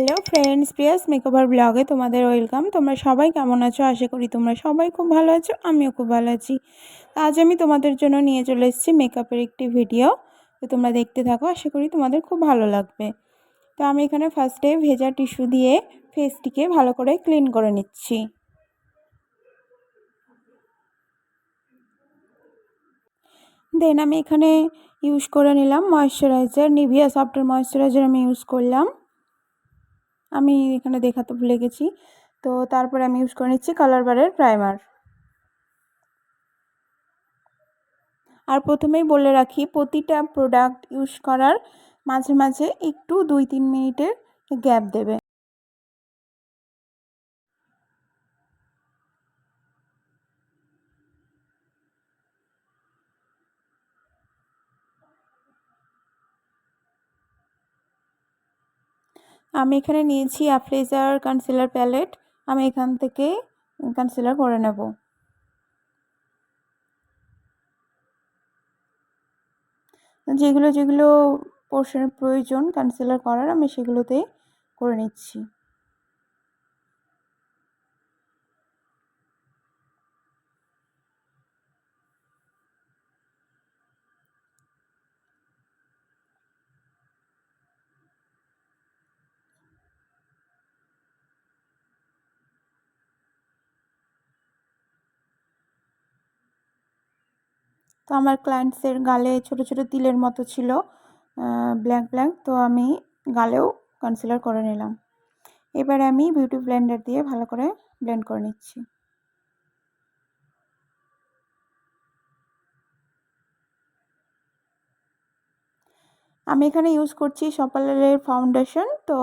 Hello friends, Prius makeover ব্লগে তোমাদের welcome. তোমরা সবাই কেমন আছো? আশা করি তোমরা সবাই খুব ভালো আছো, আমিও খুব ভালো আছি। আজ আমি তোমাদের জন্য নিয়ে চলে এসেছি মেকআপের একটি ভিডিও। তো তোমরা দেখতে থাকো, আশা করি তোমাদের খুব ভালো লাগবে। তো আমি এখানে ফার্স্টে ভেজা টিস্যু দিয়ে ফেসটিকে ভালো করে ক্লিন করে নিচ্ছি। দেন আমি এখানে ইউজ করে নিলাম ময়েশ্চারাইজার, নিভিয়া সফটের ময়েশ্চারাইজার আমি ইউজ করলাম। আমি এখানে দেখাতে ভুলে গেছি। তো তারপরে আমি ইউজ করে নিচ্ছি কালার বারের প্রাইমার। আর প্রথমেই বলে রাখি, প্রতিটা প্রোডাক্ট ইউজ করার মাঝে মাঝে একটু 2-3 মিনিটের গ্যাপ দেবে। আমি এখানে নিয়েছি অ্যাপ্লেজার কনসিলার প্যালেট। আমি এখান থেকে কনসিলার করে নেব। যেগুলো যেগুলো পোর্শনের প্রয়োজন কনসিলার করার, আমি সেগুলোতে করে নিচ্ছি। তো আমার ক্লায়েন্টসের গালে ছোট ছোট তিলের মতো ছিল, ব্ল্যাক ব্ল্যাক, তো আমি গালেও কনসিলার করে নিলাম। এবার আমি বিউটি ব্লেন্ডার দিয়ে ভালো করে ব্লেন্ড করে নিচ্ছি। আমি এখানে ইউজ করছি সপালারের ফাউন্ডেশন। তো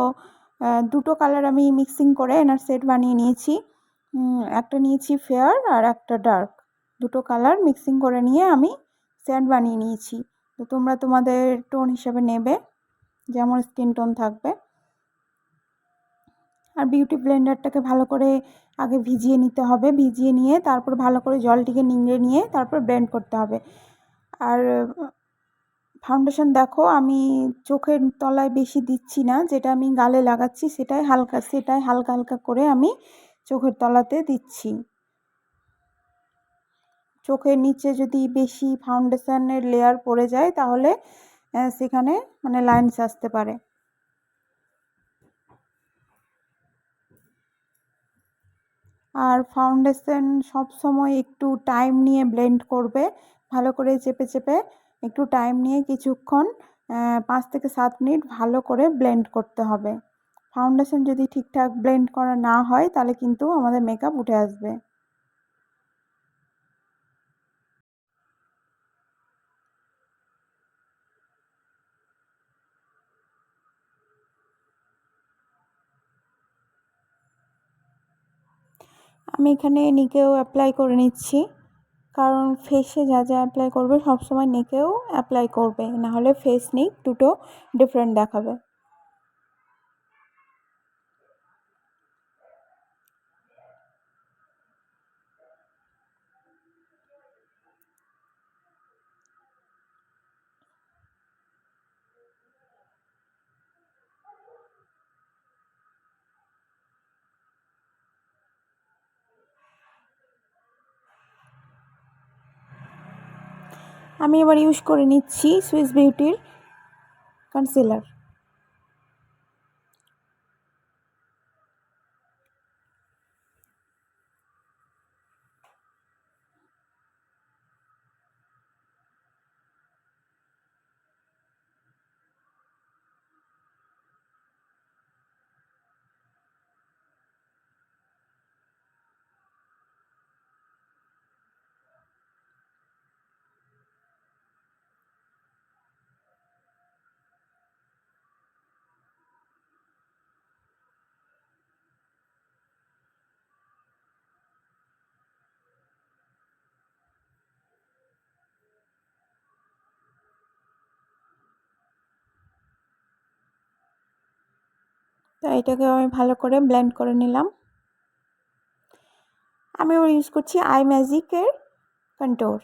দুটো কালার আমি মিক্সিং করে এনার সেট বানিয়ে নিয়েছি। একটা নিয়েছি ফেয়ার আর একটা ডার্ক, দুটো কালার মিক্সিং করে নিয়ে আমি সেট বানিয়ে নিয়েছি। তো তোমরা তোমাদের টোন হিসাবে নেবে, যেমন স্কিন টোন থাকবে। আর বিউটি ব্লেন্ডারটাকে ভালো করে আগে ভিজিয়ে নিতে হবে, ভিজিয়ে নিয়ে তারপর ভালো করে জলটিকে নিংড়ে নিয়ে তারপর ব্লেন্ড করতে হবে। আর ফাউন্ডেশন দেখো, আমি চোখের তলায় বেশি দিচ্ছি না, যেটা আমি গালে লাগাচ্ছি সেটাই হালকা হালকা করে আমি চোখের তলাতে দিচ্ছি। চোখের নিচে যদি বেশি ফাউন্ডেশনের লেয়ার পড়ে যায় তাহলে সেখানে লাইনস আসতে পারে। আর ফাউন্ডেশন সব সময় একটু টাইম নিয়ে ব্লেন্ড করবে, ভালো করে চেপে চেপে একটু টাইম নিয়ে কিছুক্ষণ 5 থেকে 7 মিনিট ভালো করে ব্লেন্ড করতে হবে। ফাউন্ডেশন যদি ঠিকঠাক ব্লেন্ড করা না হয় তাহলে কিন্তু আমাদের মেকআপ উঠে আসবে। আমি এখানে নেকেও অ্যাপ্লাই করে নিচ্ছি, কারণ ফেসে যা যা অ্যাপ্লাই করবে সবসময় নেকেও অ্যাপ্লাই করবে, নাহলে ফেস নেক দুটো ডিফারেন্ট দেখাবে। আমি এবার ইউজ করে নিচ্ছি সুইস বিউটির কনসিলার। তো এটাকে আমি ভালো করে ব্লেন্ড করে নিলাম। আমি ওর ইউজ করছি আই ম্যাজিকের কন্ট্যুর।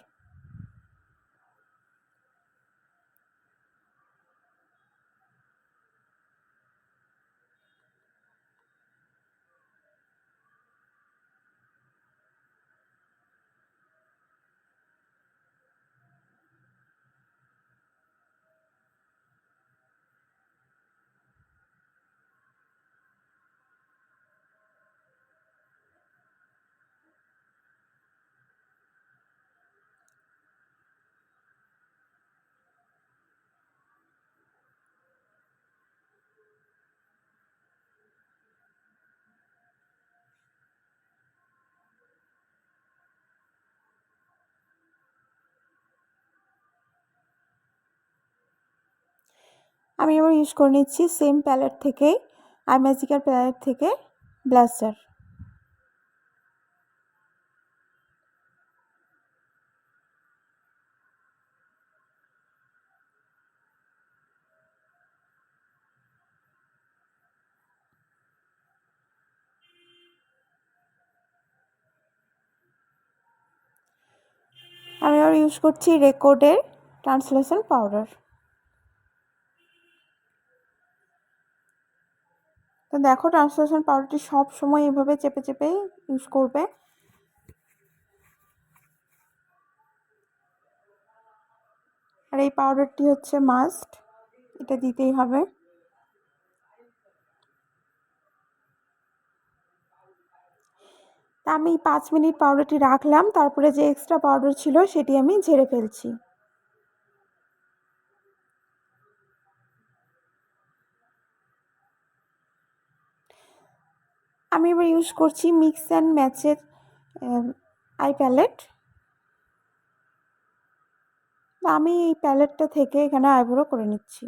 আমি এবার ইউজ করে নিচ্ছি সেম প্যালেট থেকেই, আই ম্যাজিকের প্যালেট থেকে ব্লাশার। আমি এবার ইউজ করছি রেকর্ডের ট্রান্সলেশন পাউডার। তো দেখো, ট্রান্সলেশন পাউডারটি সব সময় এভাবে চেপে চেপে ইউজ করবে। আর এই পাউডারটি হচ্ছে মাস্ট, এটা দিতেই হবে। তা আমি 5 মিনিট পাউডারটি রাখলাম, তারপরে যে এক্সট্রা পাউডার ছিল সেটি আমি ঝেড়ে ফেলছি। আমি এবার ইউজ করছি মিক্স অ্যান্ড ম্যাচের আই প্যালেট। আমি এই প্যালেটটা থেকে এখানে আইব্রো করে নিচ্ছি।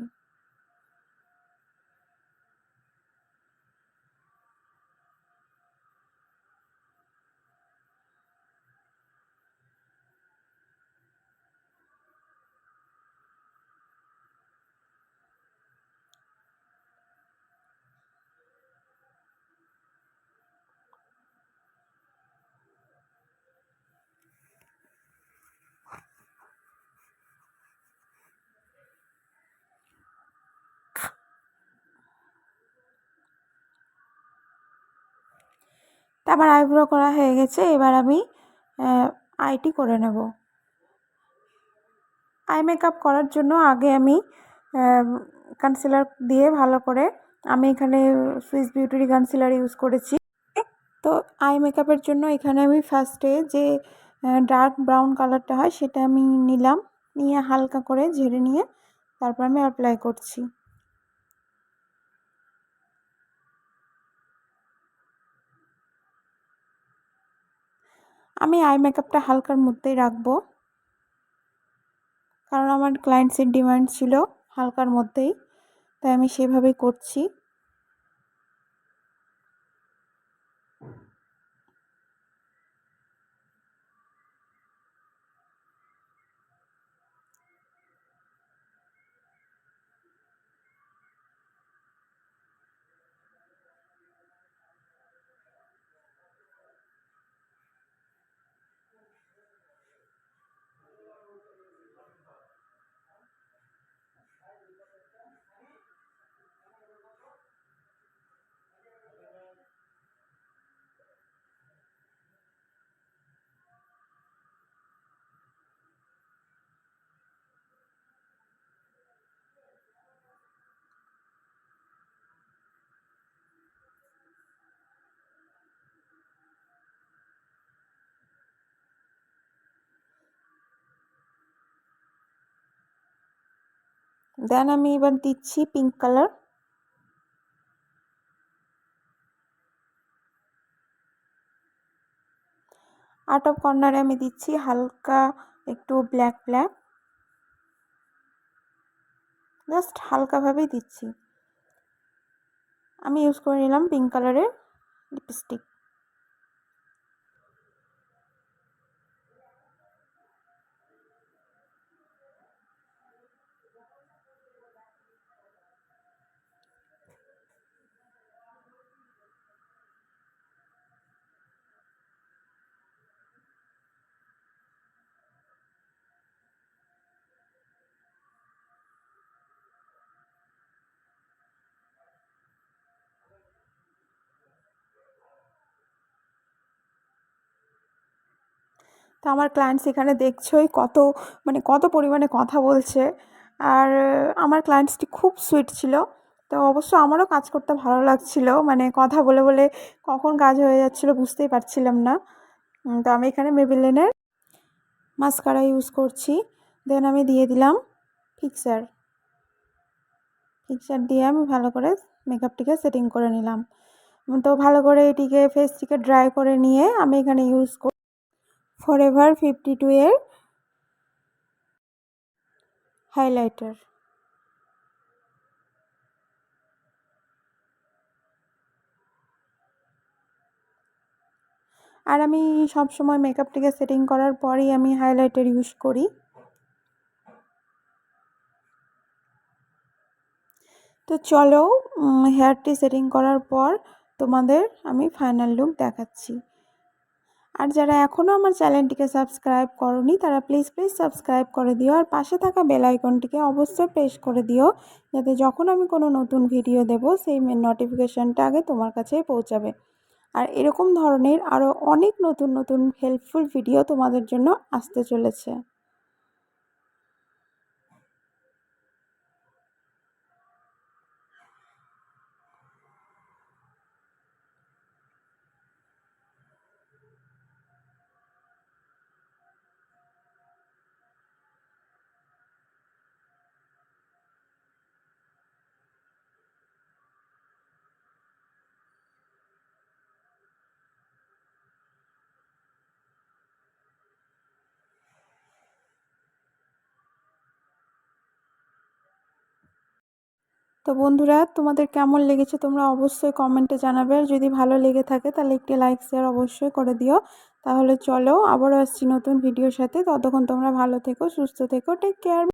তা আমার আইব্রো করা হয়ে গেছে, এবার আমি আইটি করে নেব। আই মেকআপ করার জন্য আগে আমি কনসিলার দিয়ে ভালো করে, আমি এখানে সুইস বিউটির কনসিলার ইউজ করেছি। তো আই মেকআপের জন্য এখানে আমি ফার্স্টে যে ডার্ক ব্রাউন কালারটা হয় সেটা আমি নিলাম, নিয়ে হালকা করে ঝেড়ে নিয়ে তারপর আমি অ্যাপ্লাই করছি। আমি আই মেকআপটা হালকার মধ্যেই রাখবো, কারণ আমার ক্লায়েন্টসের ডিমান্ড ছিল হালকার মধ্যেই, তাই আমি সেভাবেই করছি। দেন আমি এবার দিচ্ছি পিঙ্ক কালার। আউট অফ কর্নারে আমি দিচ্ছি হালকা একটু ব্ল্যাক ব্ল্যাক, জাস্ট হালকাভাবেই দিচ্ছি। আমি ইউজ করে নিলাম পিঙ্ক কালারের লিপস্টিক। তো আমার ক্লায়েন্টস এখানে দেখছোই কত পরিমাণে কথা বলছে। আর আমার ক্লায়েন্টসটি খুব সুইট ছিল, তো অবশ্য আমারও কাজ করতে ভালো লাগছিল, মানে কথা বলে বলে কখন কাজ হয়ে যাচ্ছিল বুঝতেই পারছিলাম না। তো আমি এখানে মেবিলিনের মাস্কারা ইউজ করছি। দেন আমি দিয়ে দিলাম ফিক্সার। ফিক্সার দিয়ে আমি ভালো করে মেকআপটিকে সেটিং করে নিলাম। তো ভালো করে এটিকে ফেসটিকে ড্রাই করে নিয়ে আমি এখানে ইউজ করি ফরএভার 52 এর হাইলাইটার। আর আমি সব সময় মেকআপটিকে সেটিং করার পরেই আমি হাইলাইটার ইউজ করি। তো চলো হেয়ারটি সেটিং করার পর তোমাদের আমি ফাইনাল লুক দেখাচ্ছি। আর যারা এখনও আমার চ্যানেলটিকে সাবস্ক্রাইব করোনি তারা প্লিজ সাবস্ক্রাইব করে দিও, আর পাশে থাকা বেল আইকনটিকে অবশ্যই প্রেস করে দিও, যাতে যখন আমি কোনো নতুন ভিডিও দেব সেই নোটিফিকেশানটা আগে তোমার কাছেই পৌঁছাবে। আর এরকম ধরনের আরও অনেক নতুন হেল্পফুল ভিডিও তোমাদের জন্য আসতে চলেছে। তো বন্ধুরা, তোমাদের কেমন লেগেছে তোমরা অবশ্যই কমেন্টে জানাবে। আর যদি ভালো লেগে থাকে তাহলে একটি লাইক শেয়ার অবশ্যই করে দিও। তাহলে চলো আবারও আসছি নতুন ভিডিওর সাথে। ততক্ষণ তোমরা ভালো থেকো, সুস্থ থেকো, টেক কেয়ার।